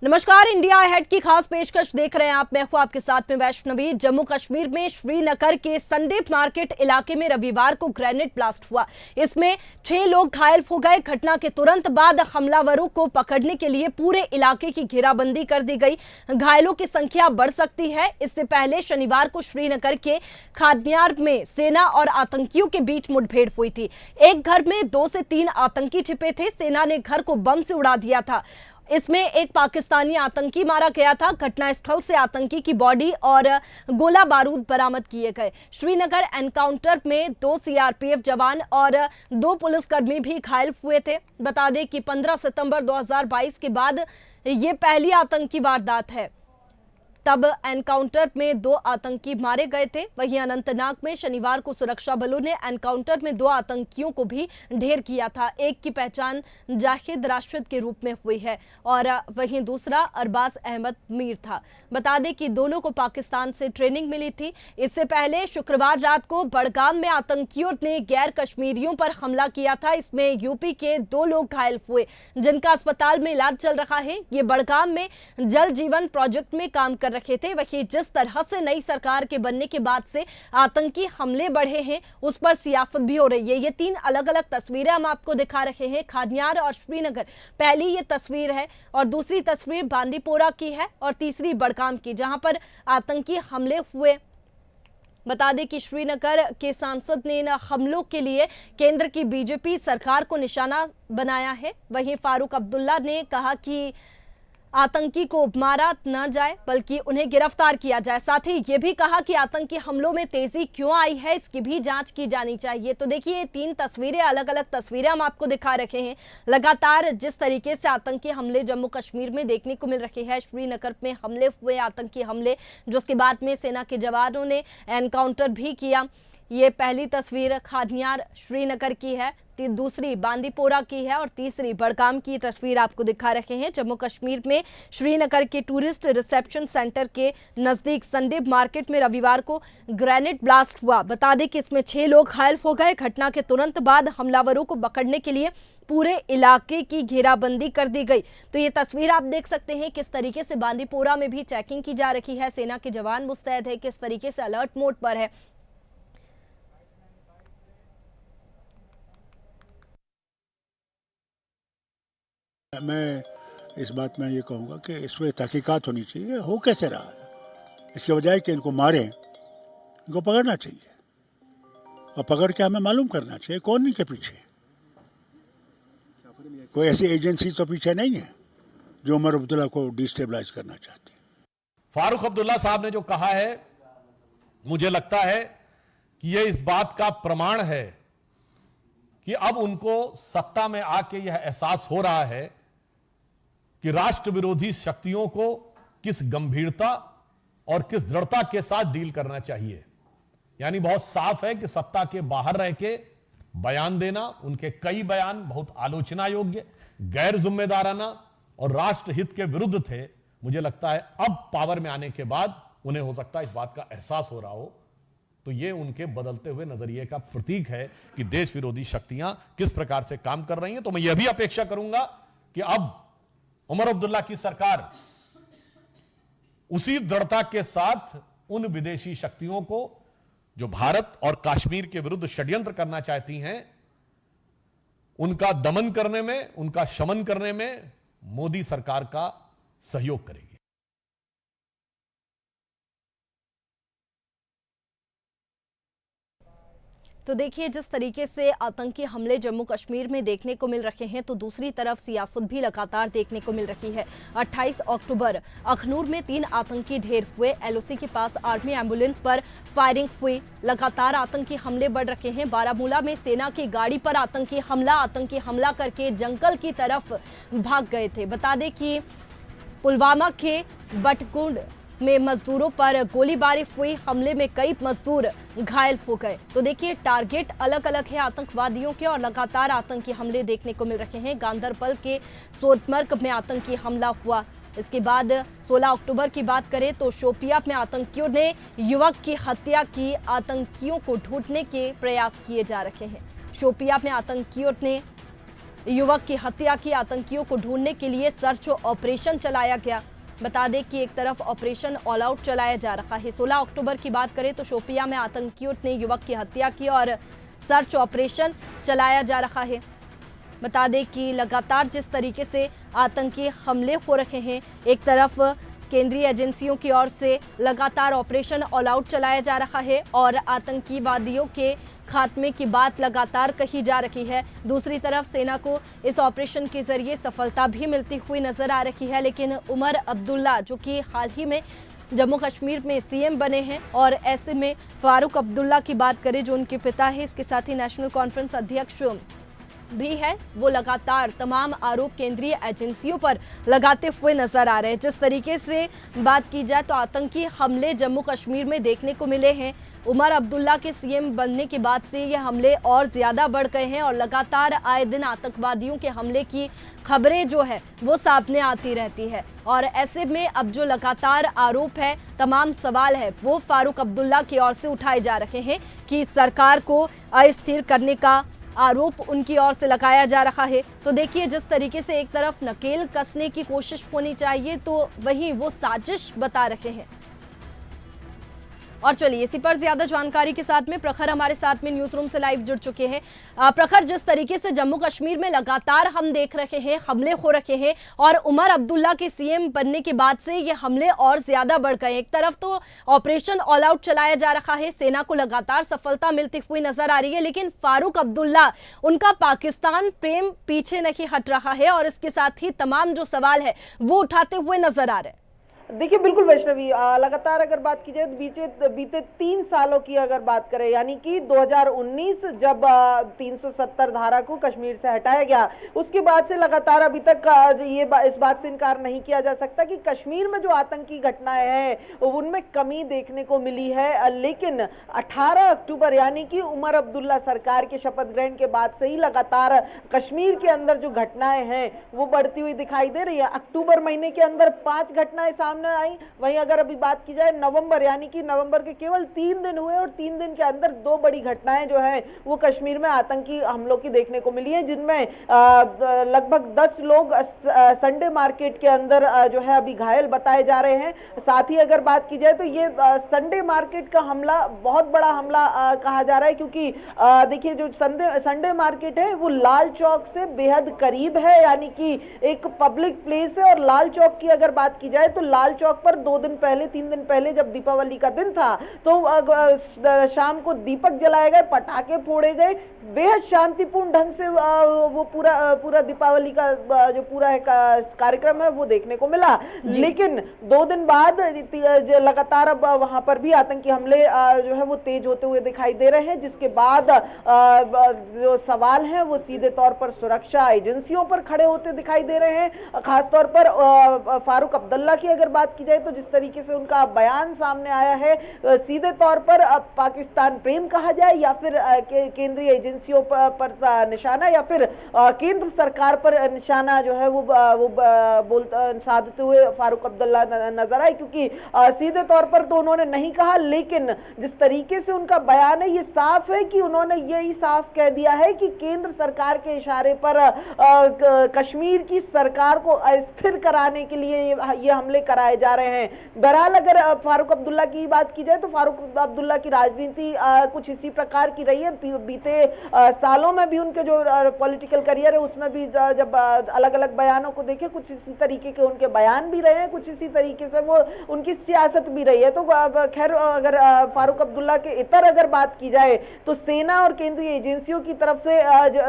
नमस्कार, India ahead की खास पेशकश देख रहे हैं आप। मैं हूं आपके साथ में वैष्णवी। जम्मू कश्मीर में श्रीनगर के संदीप मार्केट इलाके में रविवार को ग्रेनेड ब्लास्ट हुआ। इसमें 6 लोग घायल हो गए। घटना के तुरंत बाद हमलावरों को पकड़ने के लिए पूरे इलाके की घेराबंदी कर दी गई। घायलों की संख्या बढ़ सकती है। इससे पहले शनिवार को श्रीनगर के खाद्यार में सेना और आतंकियों के बीच मुठभेड़ हुई थी। एक घर में 2 से 3 आतंकी छिपे थे। सेना ने घर को बम से उड़ा दिया था। इसमें एक पाकिस्तानी आतंकी मारा गया था। घटनास्थल से आतंकी की बॉडी और गोला बारूद बरामद किए गए। श्रीनगर एनकाउंटर में 2 सीआरपीएफ जवान और 2 पुलिसकर्मी भी घायल हुए थे। बता दें कि 15 सितंबर 2022 के बाद ये पहली आतंकी वारदात है। तब एनकाउंटर में 2 आतंकी मारे गए थे। वहीं अनंतनाग में शनिवार को सुरक्षा बलों ने एनकाउंटर में 2 आतंकियों को भी ढेर किया था। एक की पहचान जाहिद राशिद के रूप में हुई है और वहीं दूसरा अरबाज अहमद मीर था। बता दें कि दोनों को पाकिस्तान से ट्रेनिंग मिली थी। इससे पहले शुक्रवार रात को बड़गाम में आतंकियों ने गैर कश्मीरियों पर हमला किया था। इसमें यूपी के 2 लोग घायल हुए, जिनका अस्पताल में इलाज चल रहा है। ये बड़गाम में जल जीवन प्रोजेक्ट में काम कर रखे थे। वहीं जिस तरह से नई सरकार के बनने के बाद से आतंकी हमले बढ़े हैं, उस पर सियासत भी हो रही है। ये 3 अलग अलग तस्वीरें हम आपको दिखा रहे हैं, खाद्यार और श्रीनगर। पहली ये तस्वीर है और दूसरी तस्वीर बांदीपोरा की है और तीसरी बड़गाम की, जहां पर आतंकी हमले हुए। बता दें कि श्रीनगर के सांसद ने इन हमलों के लिए केंद्र की बीजेपी सरकार को निशाना बनाया है। वहीं फारूक अब्दुल्ला ने कहा कि आतंकी को मारा न जाए बल्कि उन्हें गिरफ्तार किया जाए। साथ ही ये भी कहा कि आतंकी हमलों में तेजी क्यों आई है, इसकी भी जांच की जानी चाहिए। तो देखिए, 3 तस्वीरें, अलग अलग तस्वीरें हम आपको दिखा रखे हैं। लगातार जिस तरीके से आतंकी हमले जम्मू कश्मीर में देखने को मिल रहे हैं, श्रीनगर में हमले हुए, आतंकी हमले, जिसके बाद में सेना के जवानों ने एनकाउंटर भी किया। ये पहली तस्वीर खाद्यार श्रीनगर की है, दूसरी बांदीपोरा की है और तीसरी बड़गाम की तस्वीर आपको दिखा रहे हैं। जम्मू कश्मीर में श्रीनगर के टूरिस्ट रिसेप्शन सेंटर के नजदीक संदीप मार्केट में रविवार को ग्रेनेड ब्लास्ट हुआ। बता दें कि इसमें 6 लोग घायल हो गए। घटना के तुरंत बाद हमलावरों को पकड़ने के लिए पूरे इलाके की घेराबंदी कर दी गई। तो ये तस्वीर आप देख सकते हैं किस तरीके से बांदीपोरा में भी चेकिंग की जा रही है। सेना के जवान मुस्तैद है, किस तरीके से अलर्ट मोड पर है। मैं इस बात में ये कहूँगा कि इस पर तहकीकात होनी चाहिए। हो कैसे रहा है, इसके बजाय कि इनको मारें, इनको पकड़ना चाहिए और पकड़ के हमें मालूम करना चाहिए कौन इनके पीछे। कोई ऐसी एजेंसी तो पीछे नहीं है जो उमर अब्दुल्ला को डिस्टेबलाइज करना चाहती है। फारूक अब्दुल्ला साहब ने जो कहा है, मुझे लगता है कि यह इस बात का प्रमाण है कि अब उनको सत्ता में आके यह एहसास हो रहा है कि राष्ट्र विरोधी शक्तियों को किस गंभीरता और किस दृढ़ता के साथ डील करना चाहिए। यानी बहुत साफ है कि सत्ता के बाहर रह के बयान देना, उनके कई बयान बहुत आलोचना योग्य, गैर जिम्मेदाराना और राष्ट्र हित के विरुद्ध थे। मुझे लगता है अब पावर में आने के बाद उन्हें हो सकता है इस बात का एहसास हो रहा हो। तो ये उनके बदलते हुए नजरिए का प्रतीक है कि देश विरोधी शक्तियां किस प्रकार से काम कर रही हैं। तो मैं यह भी अपेक्षा करूंगा कि अब उमर अब्दुल्ला की सरकार उसी दृढ़ता के साथ उन विदेशी शक्तियों को जो भारत और कश्मीर के विरुद्ध षड्यंत्र करना चाहती हैं, उनका दमन करने में, उनका शमन करने में मोदी सरकार का सहयोग करेगी। तो देखिए, जिस तरीके से आतंकी हमले जम्मू कश्मीर में देखने को मिल रहे हैं, तो दूसरी तरफ सियासत भी लगातार देखने को मिल रही है। 28 अक्टूबर अखनूर में 3 आतंकी ढेर हुए। एलओसी के पास आर्मी एम्बुलेंस पर फायरिंग हुई। लगातार आतंकी हमले बढ़ रहे हैं। बारामूला में सेना की गाड़ी पर आतंकी हमला करके जंगल की तरफ भाग गए थे। बता दें कि पुलवामा के बटकुंड में मजदूरों पर गोलीबारी हुई। हमले में कई मजदूर घायल हो गए। तो देखिए, टारगेट अलग अलग है आतंकवादियों के और लगातार आतंकी हमले देखने को मिल रहे हैं। गांदरबल के सोनमर्ग में आतंकी हमला हुआ। इसके बाद 16 अक्टूबर की बात करें तो शोपिया में आतंकियों ने युवक की हत्या की। आतंकियों को ढूंढने के प्रयास किए जा रहे हैं। शोपिया में आतंकियों ने युवक की हत्या की। आतंकियों को ढूंढने के लिए सर्च ऑपरेशन चलाया गया। बता दें कि एक तरफ ऑपरेशन ऑल आउट चलाया जा रहा है। 16 अक्टूबर की बात करें तो शोपियां में आतंकियों ने युवक की हत्या की और सर्च ऑपरेशन चलाया जा रहा है। बता दें कि लगातार जिस तरीके से आतंकी हमले हो रहे हैं, एक तरफ केंद्रीय एजेंसियों की ओर से लगातार ऑपरेशन ऑल आउट चलाया जा रहा है और आतंकीवादियों के खात्मे की बात लगातार कही जा रही है। दूसरी तरफ सेना को इस ऑपरेशन के जरिए सफलता भी मिलती हुई नजर आ रही है। लेकिन उमर अब्दुल्ला, जो कि हाल ही में जम्मू कश्मीर में सीएम बने हैं, और ऐसे में फारूक अब्दुल्ला की बात करें जो उनके पिता है, इसके साथ ही नेशनल कॉन्फ्रेंस अध्यक्ष भी है, वो लगातार तमाम आरोप केंद्रीय एजेंसियों पर लगाते हुए नजर आ रहे हैं। जिस तरीके से बात की जाए तो आतंकी हमले जम्मू कश्मीर में देखने को मिले हैं। उमर अब्दुल्ला के सीएम बनने के बाद से ये हमले और ज्यादा बढ़ गए हैं और लगातार आए दिन आतंकवादियों के हमले की खबरें जो है वो सामने आती रहती है। और ऐसे में अब जो लगातार आरोप है, तमाम सवाल है, वो फारूक अब्दुल्ला की ओर से उठाए जा रहे हैं कि सरकार को अस्थिर करने का आरोप उनकी ओर से लगाया जा रहा है। तो देखिए, जिस तरीके से एक तरफ नकेल कसने की कोशिश होनी चाहिए तो वहीं वो साजिश बता रहे हैं। और चलिए इसी पर ज्यादा जानकारी के साथ में प्रखर हमारे साथ में न्यूज रूम से लाइव जुड़ चुके हैं। प्रखर, जिस तरीके से जम्मू कश्मीर में लगातार हम देख रहे हैं हमले हो रहे हैं और उमर अब्दुल्ला के सीएम बनने के बाद से ये हमले और ज्यादा बढ़ गए। एक तरफ तो ऑपरेशन ऑल आउट चलाया जा रहा है, सेना को लगातार सफलता मिलती हुई नजर आ रही है, लेकिन फारूक अब्दुल्ला, उनका पाकिस्तान प्रेम पीछे नहीं हट रहा है और इसके साथ ही तमाम जो सवाल है वो उठाते हुए नजर आ रहे हैं। देखिए बिल्कुल वैष्णवी, लगातार अगर बात की जाए तो बीते 3 सालों की अगर बात करें, यानी कि 2019 जब 370 धारा को कश्मीर से हटाया गया, उसके बाद से लगातार अभी तक इस बात से इनकार नहीं किया जा सकता कि कश्मीर में जो आतंकी घटनाएं हैं उनमें कमी देखने को मिली है। लेकिन 18 अक्टूबर यानी कि उमर अब्दुल्ला सरकार के शपथ ग्रहण के बाद से ही लगातार कश्मीर के अंदर जो घटनाएं हैं वो बढ़ती हुई दिखाई दे रही है। अक्टूबर महीने के अंदर 5 घटनाएं सामने आई। वहीं अगर अभी बात की जाए नवंबर, यानी कि नवंबर के केवल 3 दिन हुए और 3 दिन के अंदर 2 बड़ी घटनाएं जो है वो कश्मीर में आतंकी हमलों की देखने को मिली है, जिनमें लगभग 10 लोग संडे मार्केट के अंदर जो है अभी घायल बताए जा रहे हैं। साथ ही अगर बात की जाए तो ये संडे मार्केट का हमला बहुत बड़ा हमला कहा जा रहा है, क्योंकि देखिए जो संडे मार्केट है वो लाल चौक से बेहद करीब है, यानी कि एक पब्लिक प्लेस है। और लाल चौक की अगर बात की जाए तो लाल चौक पर 2 दिन पहले 3 दिन पहले जब दीपावली का दिन था तो शाम को दीपक जलाए गए, पटाखे फोड़े गए, बेहद शांतिपूर्ण ढंग से वो पूरा दीपावली का जो पूरा है कार्यक्रम है वो देखने को मिला। लेकिन 2 दिन बाद लगातार अब वहां पर भी आतंकी हमले जो है वो तेज होते हुए दिखाई दे रहे हैं, जिसके बाद जो सवाल है वो सीधे तौर पर सुरक्षा एजेंसियों पर खड़े होते दिखाई दे रहे हैं। खासतौर पर फारूक अब्दुल्ला की अगर बात की जाए तो जिस तरीके से उनका बयान सामने आया है, सीधे तौर पर पाकिस्तान प्रेम कहा जाए या फिर केंद्रीय एजेंसियों पर निशाना या फिर केंद्र सरकार पर निशाना जो है वो साधते हुए फारूक अब्दुल्ला नजर आए, क्योंकि सीधे तौर पर तो उन्होंने नहीं कहा, लेकिन जिस तरीके से उनका बयान है ये साफ है कि उन्होंने यही साफ कह दिया है कि केंद्र सरकार के इशारे पर कश्मीर की सरकार को अस्थिर कराने के लिए ये हमले कराए जा रहे हैं। बहरहाल अगर फारूक अब्दुल्ला की बात की जाए तो फारूक अब्दुल्ला की राजनीति कुछ इसी प्रकार की रही है। बीते सालों में भी उनके जो पॉलिटिकल करियर है उसमें भी जब अलग अलग बयानों को देखे, कुछ इसी तरीके के उनके बयान भी रहे हैं, कुछ इसी तरीके से वो उनकी सियासत भी रही है। तो खैर अगर फारूक अब्दुल्ला के इतर अगर बात की जाए तो सेना और केंद्रीय एजेंसियों की तरफ से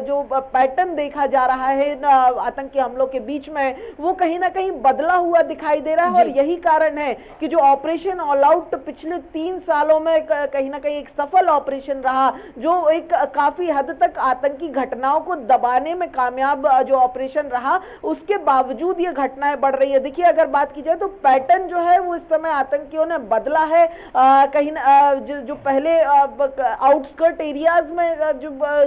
जो पैटर्न देखा जा रहा है आतंकी हमलों के बीच में, वो कहीं ना कहीं बदला हुआ दिखाई दे रहा है। और यही कारण है कि जो ऑपरेशन ऑल आउट पिछले 3 सालों में कहीं ना कहीं एक सफल ऑपरेशन रहा, जो एक काफी हद तक आतंकी घटनाओं को दबाने में कामयाब जो ऑपरेशन रहा, उसके बावजूद ये घटनाएं बढ़ रही है। देखिए अगर बात की जाए तो पैटर्न जो है वो इस समय आतंकियों ने बदला है। कहीं जो पहले आउटस्कर्ट एरियाज में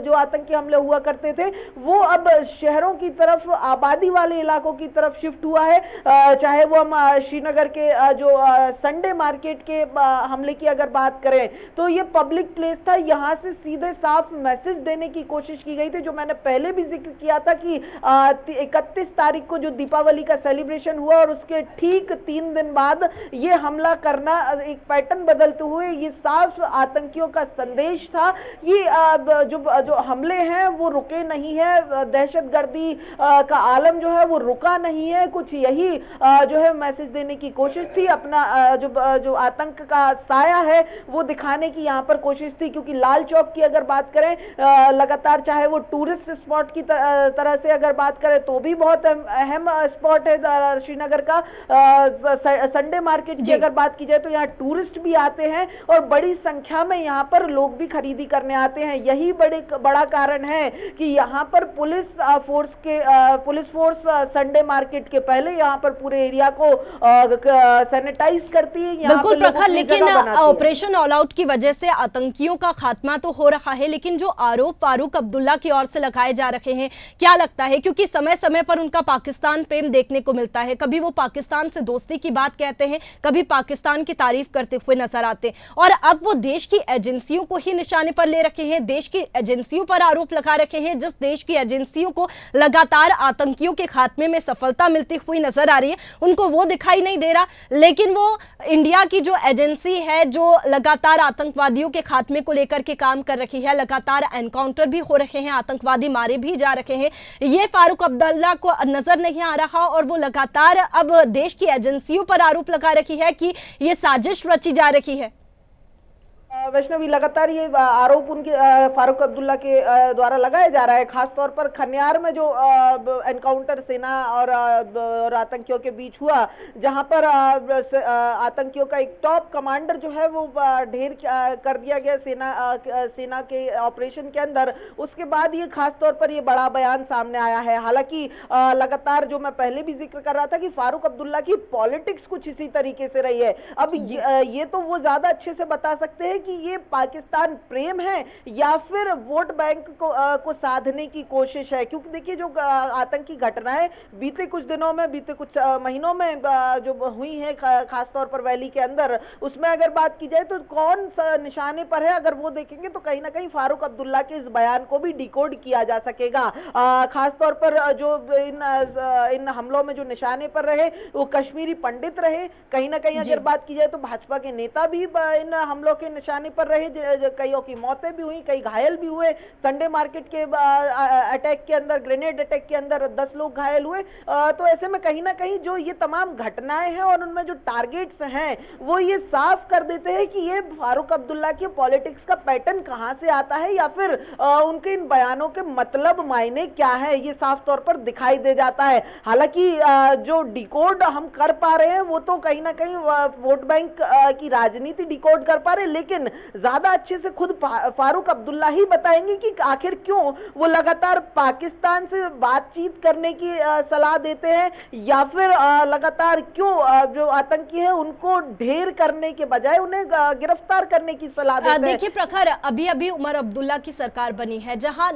जो आतंकी हमले हुआ करते थे वो अब शहरों की तरफ, आबादी वाले इलाकों की तरफ शिफ्ट हुआ है। चाहे वो हम श्रीनगर के जो संडे मार्केट के हमले की अगर बात करें तो ये पब्लिक प्लेस था, यहाँ से सीधे साफ मैसेज देने की कोशिश की गई थी, जो मैंने पहले भी जिक्र किया था कि 31 तारीख को जो दीपावली का सेलिब्रेशन हुआ और उसके ठीक 3 दिन बाद ये हमला करना एक पैटर्न बदलते हुए ये साफ आतंकियों का संदेश था। ये जो हमले हैं वो रुके नहीं है, दहशतगर्दी का आलम जो है वो रुका नहीं है, कुछ यही जो है मैसेज देने की कोशिश थी, अपना जो आतंक का साया है वो दिखाने की यहाँ पर कोशिश थी। क्योंकि लाल चौक की अगर बात करें लगातार, चाहे वो टूरिस्ट स्पॉट की तरह से अगर बात करें तो भी बहुत अहम स्पॉट है श्रीनगर का। संडे मार्केट की अगर बात की जाए तो यहाँ टूरिस्ट भी आते हैं और बड़ी संख्या में यहाँ पर लोग भी खरीदी करने आते हैं। यही बड़ा कारण है कि यहाँ पर पुलिस फोर्स संडे मार्केट के पहले यहाँ पर पूरे एरिया को सैनिटाइज करती है। बिल्कुल प्रखर, लेकिन ऑपरेशन ऑल आउट की वजह से आतंकियों का खात्मा तो हो रहा है, लेकिन जो आरोप फारूक अब्दुल्ला की ओर से लगाए जा रहे हैं, क्या लगता है, क्योंकि समय समय पर उनका पाकिस्तान प्रेम देखने को मिलता है, कभी वो पाकिस्तान से दोस्ती की बात कहते हैं, कभी पाकिस्तान की तारीफ करते हुए नजर आते हैं, और अब वो देश की एजेंसियों को ही निशाने पर ले रखे हैं, देश की एजेंसियों पर आरोप लगा रखे हैं, जिस देश की एजेंसियों को लगातार आतंकियों के खात्मे में सफलता मिलती हुई नजर आ रही है, उनको वो दिखाई नहीं दे रहा, लेकिन वो इंडिया की जो एजेंसी है जो लगातार आतंकवादियों के खात्मे को लेकर के काम कर रही है, लगातार एनकाउंटर भी हो रहे हैं, आतंकवादी मारे भी जा रहे हैं, ये फारूक अब्दुल्ला को नजर नहीं आ रहा और वो लगातार अब देश की एजेंसियों पर आरोप लगा रही है कि ये साजिश रची जा रही है। वैष्णवी, लगातार ये आरोप उनके फारूक अब्दुल्ला के द्वारा लगाया जा रहा है, खासतौर पर खनियार में जो एनकाउंटर सेना और आतंकियों के बीच हुआ, जहां पर आतंकियों का एक टॉप कमांडर जो है वो ढेर कर दिया गया सेना के ऑपरेशन के अंदर। उसके बाद ये खासतौर पर ये बड़ा बयान सामने आया है। हालांकि लगातार जो मैं पहले भी जिक्र कर रहा था कि फारूक अब्दुल्ला की पॉलिटिक्स कुछ इसी तरीके से रही है। अब ये तो वो ज्यादा अच्छे से बता सकते हैं कि ये पाकिस्तान प्रेम है या फिर वोट बैंक को साधने की कोशिश है। क्योंकि देखिए, जो आतंकी घटनाएं बीते कुछ दिनों में, बीते कुछ महीनों में जो हुई हैं, खासतौर पर वैली के अंदर, उसमें अगर बात की जाए तो कौन सा निशाने पर है, अगर वो देखेंगे तो कहीं ना कहीं फारूक अब्दुल्ला के इस बयान को भी डिकोड किया जा सकेगा। खासतौर पर जो इन हमलों में जो निशाने पर रहे वो कश्मीरी पंडित रहे। कहीं ना कहीं अगर बात की जाए तो भाजपा के नेता भी इन हमलों के निशाने पर रहे, कईयों की मौतें भी हुई, कई घायल भी हुए। संडे मार्केट के अटैक के अंदर, ग्रेनेड अटैक के अंदर 10 लोग घायल हुए। तो ऐसे में कहीं ना कहीं जो ये तमाम घटनाएं हैं और उनमें जो टारगेट्स हैं वो ये साफ कर देते हैं कि ये फारूक अब्दुल्ला की पॉलिटिक्स का पैटर्न कहां से आता है या फिर उनके इन बयानों के मतलब मायने क्या है, ये साफ तौर पर दिखाई दे जाता है। हालांकि जो डिकोड हम कर पा रहे हैं वो तो कहीं ना कहीं वोट बैंक की राजनीति डिकोड कर पा रहे हैं, लेकिन ज्यादा अच्छे से खुद फारूक अब्दुल्ला ही बताएंगे कि आखिर क्यों वो लगातार पाकिस्तान से बातचीत करने की सलाह देते हैं या फिर लगातार क्यों जो आतंकी है उनको ढेर करने के बजाय उन्हें गिरफ्तार करने की सलाह देते हैं। देखिए प्रखर, अभी अभी उमर अब्दुल्ला की सरकार बनी है, जहां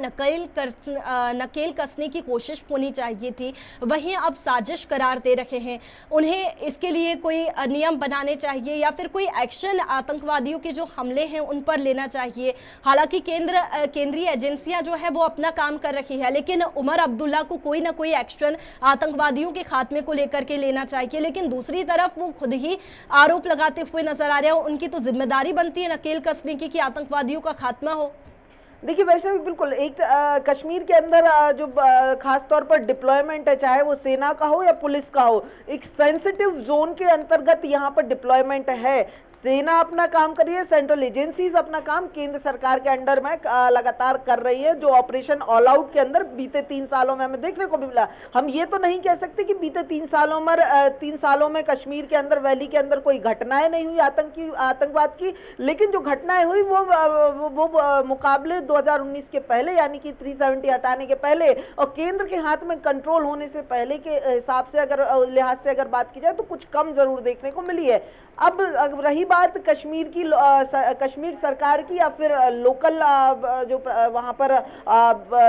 नकेल कसने की कोशिश होनी चाहिए थी, वहीं अब साजिश करार दे रहे हैं। उन्हें इसके लिए कोई नियम बनाने चाहिए या फिर कोई एक्शन आतंकवादियों के जो हमले हैं उन पर लेना चाहिए। हालांकि केंद्रीय एजेंसियां जो है वो अपना काम कर रही है, लेकिन उमर अब्दुल्ला को कोई ना कोई एक्शन आतंकवादियों के खात्मे को लेकर के लेना चाहिए। लेकिन दूसरी तरफ वो खुद ही आरोप लगाते हुए नजर आ रहे हैं, उनकी तो जिम्मेदारी बनती है नकेल कसने की कि आतंकवादियों का खात्मा हो। देखिए वैष्णवी, बिल्कुल एक कश्मीर के अंदर जो खास तौर पर डिप्लॉयमेंट है, चाहे वो सेना का हो या पुलिस का हो, एक सेंसिटिव जोन के अंतर्गत यहाँ पर डिप्लॉयमेंट है। सेना अपना काम कर रही है, सेंट्रल एजेंसीज अपना काम केंद्र सरकार के अंडर में लगातार कर रही है। जो ऑपरेशन ऑल आउट के अंदर बीते 3 सालों में हमें देखने को भी मिला। हम ये तो नहीं कह सकते कि बीते 3 सालों में कश्मीर के अंदर, वैली के अंदर कोई घटनाएं नहीं हुई आतंकवाद की, लेकिन जो घटनाएं हुई वो मुकाबले 2019 के पहले, यानी कि 370 हटाने के पहले और केंद्र के हाथ में कंट्रोल होने से पहले के हिसाब से लिहाज से अगर बात की जाए तो कुछ कम जरूर देखने को मिली है। अब रही बात कश्मीर की, कश्मीर सरकार की या फिर लोकल जो वहां पर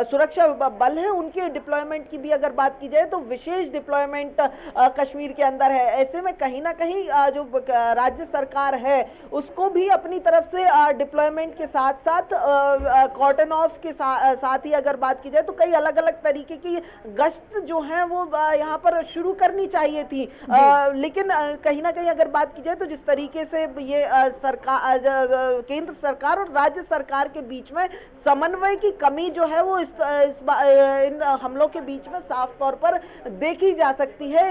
सुरक्षा बल है उनके डिप्लॉयमेंट की भी अगर बात की जाए तो विशेष डिप्लॉयमेंट कश्मीर के अंदर है। ऐसे में कहीं ना कहीं जो राज्य सरकार है उसको भी अपनी तरफ से डिप्लॉयमेंट के साथ साथ कॉर्डन ऑफ के साथ ही अगर बात की जाए तो कई अलग अलग तरीके की गश्त जो है वो यहाँ पर शुरू करनी चाहिए थी। लेकिन कहीं ना कहीं अगर बात की जाए तो जिस तरीके से ये सरकार, केंद्र सरकार और राज्य सरकार के बीच में समन्वय की कमी जो है वो इन हमलों के बीच में साफ तौर पर देखी जा सकती है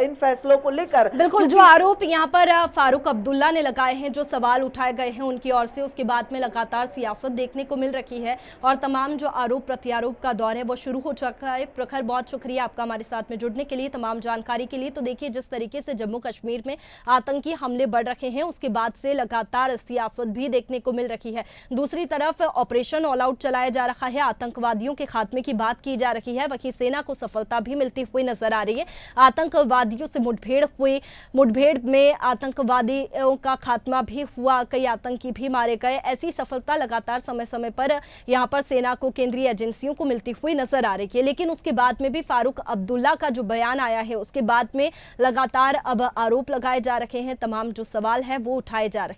इन फैसलों को लेकर। बिल्कुल, जो आरोप यहाँ पर फारूक अब्दुल्ला ने लगाए हैं, जो सवाल उठाए गए हैं उनकी ओर से, उसके बाद में लगातार सियासत देखने को मिल रही है और तमाम जो आरोप प्रत्यारोप का दौर है वो शुरू हो चुका है। प्रखर, बहुत शुक्रिया आपका हमारे साथ में जुड़ने के लिए, तमाम जानकारी के लिए। तो देखिए, जिस तरीके से जम्मू कश्मीर में आतंकी हमले बढ़ रहे हैं उसके बाद से लगातार सियासत भी देखने को मिल रही है। दूसरी तरफ ऑपरेशन ऑल आउट चलाया जा रहा है, आतंकवादियों के खात्मे की बात की जा रही है, वहीं सेना को सफलता भी मिलती हुई नजर आ रही है। आतंकवादियों से मुठभेड़ हुई, मुठभेड़ में आतंकवादियों का खात्मा भी हुआ, कई आतंकी भी मारे गए। ऐसी सफलता लगातार समय समय पर यहाँ पर सेना को, केंद्रीय एजेंसियों को मिलती हुई नजर आ रही है। लेकिन उसके बाद में भी फारूक अब्दुल्ला का जो बयान आया है उसके बाद में लगातार अब आरोप लगाए जा रहे हैं, तमाम जो सवाल है वो उठाए जा रहे हैं।